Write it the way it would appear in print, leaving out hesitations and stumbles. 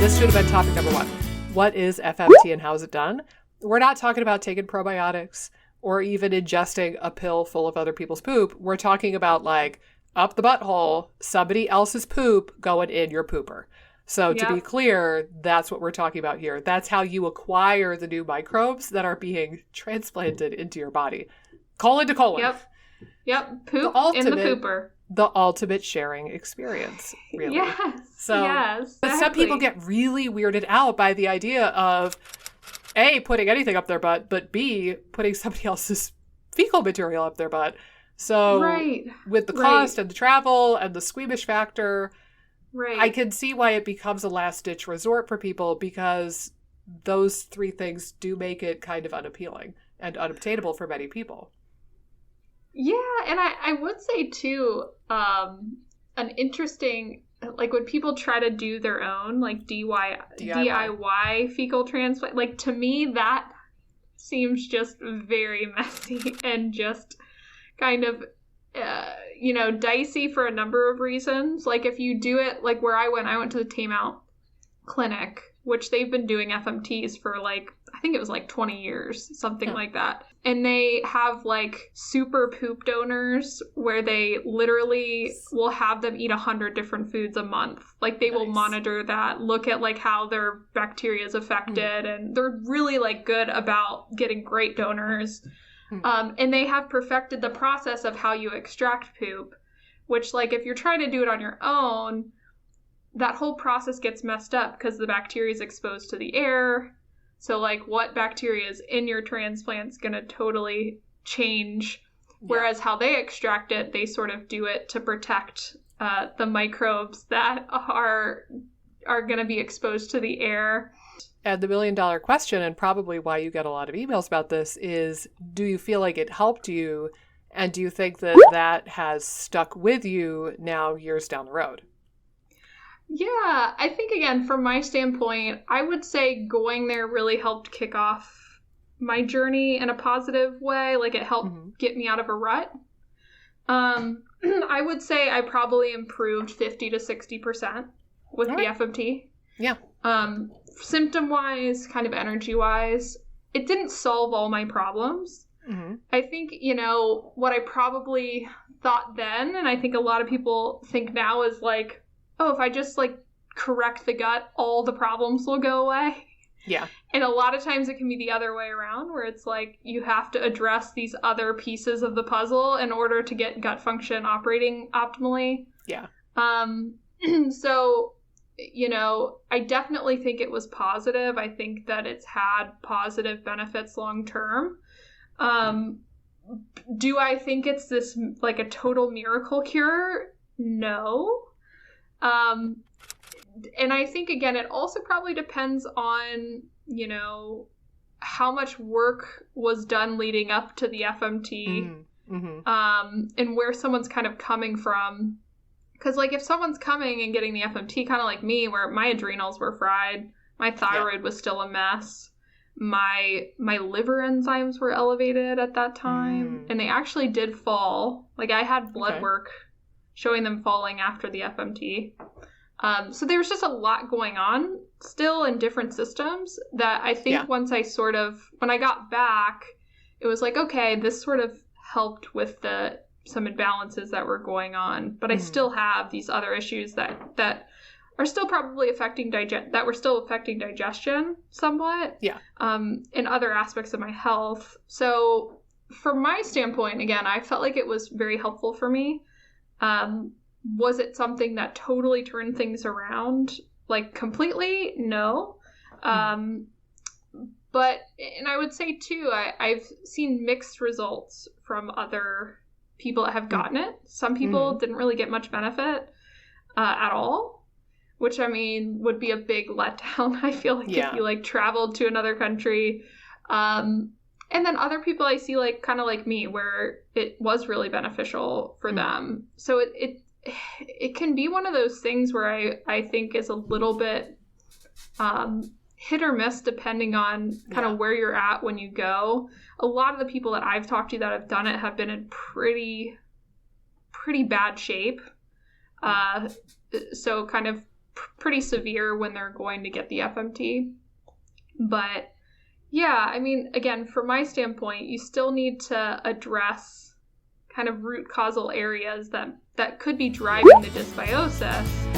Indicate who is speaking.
Speaker 1: this should have been topic number 1. What is FMT and how is it done? We're not talking about taking probiotics or even ingesting a pill full of other people's poop. We're talking about like up the butthole, somebody else's poop going in your pooper. So to be clear, that's what we're talking about here. That's how you acquire the new microbes that are being transplanted into your body. Colon to colon.
Speaker 2: Yep. Poop in the pooper.
Speaker 1: The ultimate sharing experience, really.
Speaker 2: Yes.
Speaker 1: So,
Speaker 2: yes, exactly.
Speaker 1: But some people get really weirded out by the idea of A, putting anything up their butt, but B, putting somebody else's fecal material up their butt. So with the cost and the travel and the squeamish factor, I can see why it becomes a last-ditch resort for people, because those 3 things do make it kind of unappealing and unobtainable for many people.
Speaker 2: Yeah, and I would say, too, an interesting, like, when people try to do their own, like, DIY fecal transplant, like, to me, that seems just very messy and just kind of, dicey for a number of reasons. Like, if you do it, like, where I went to the Tame Out Clinic, which they've been doing FMTs for, like, I think it was like 20 years, something like that. And they have like super poop donors where they literally will have them eat 100 different foods a month. Like they will monitor that, look at like how their bacteria is affected. And they're really like good about getting great donors. And they have perfected the process of how you extract poop, which like if you're trying to do it on your own, that whole process gets messed up because the bacteria is exposed to the air. So, like, what bacteria is in your transplant is going to totally change. Whereas how they extract it, they sort of do it to protect the microbes that are going to be exposed to the air.
Speaker 1: And the $1 million question, and probably why you get a lot of emails about this, is do you feel like it helped you? And do you think that that has stuck with you now years down the road?
Speaker 2: Yeah, I think, again, from my standpoint, I would say going there really helped kick off my journey in a positive way. Like, it helped get me out of a rut. I would say I probably improved 50 to 60% with the FMT.
Speaker 1: Yeah.
Speaker 2: Symptom-wise, kind of energy-wise, it didn't solve all my problems. I think, what I probably thought then, and I think a lot of people think now, is like, oh, if I just, like, correct the gut, all the problems will go away.
Speaker 1: Yeah.
Speaker 2: And a lot of times it can be the other way around, where it's like you have to address these other pieces of the puzzle in order to get gut function operating optimally.
Speaker 1: Yeah.
Speaker 2: So, I definitely think it was positive. I think that it's had positive benefits long term. Do I think it's this, like, a total miracle cure? No. And I think, again, it also probably depends on, how much work was done leading up to the FMT, and where someone's kind of coming from. Because, like, if someone's coming and getting the FMT, kind of like me, where my adrenals were fried, my thyroid was still a mess, my liver enzymes were elevated at that time, and they actually did fall. Like, I had blood work showing them falling after the FMT. So there was just a lot going on still in different systems that I think once I when I got back, it was like, okay, this sort of helped with some imbalances that were going on, but I still have these other issues that are still probably affecting digestion somewhat. Yeah. In other aspects of my health. So from my standpoint, again, I felt like it was very helpful for me. Was it something that totally turned things around, like, completely? No. But, and I would say, too, I've seen mixed results from other people that have gotten it. Some people didn't really get much benefit at all, which, I mean, would be a big letdown, I feel like, if you, like, traveled to another country. And then other people I see, like, kind of like me, where it was really beneficial for them. So it can be one of those things where I think is a little bit hit or miss depending on kind of where you're at when you go. A lot of the people that I've talked to that have done it have been in pretty bad shape. So kind of pretty severe when they're going to get the FMT. But yeah, I mean, again, from my standpoint, you still need to address kind of root causal areas that could be driving the dysbiosis.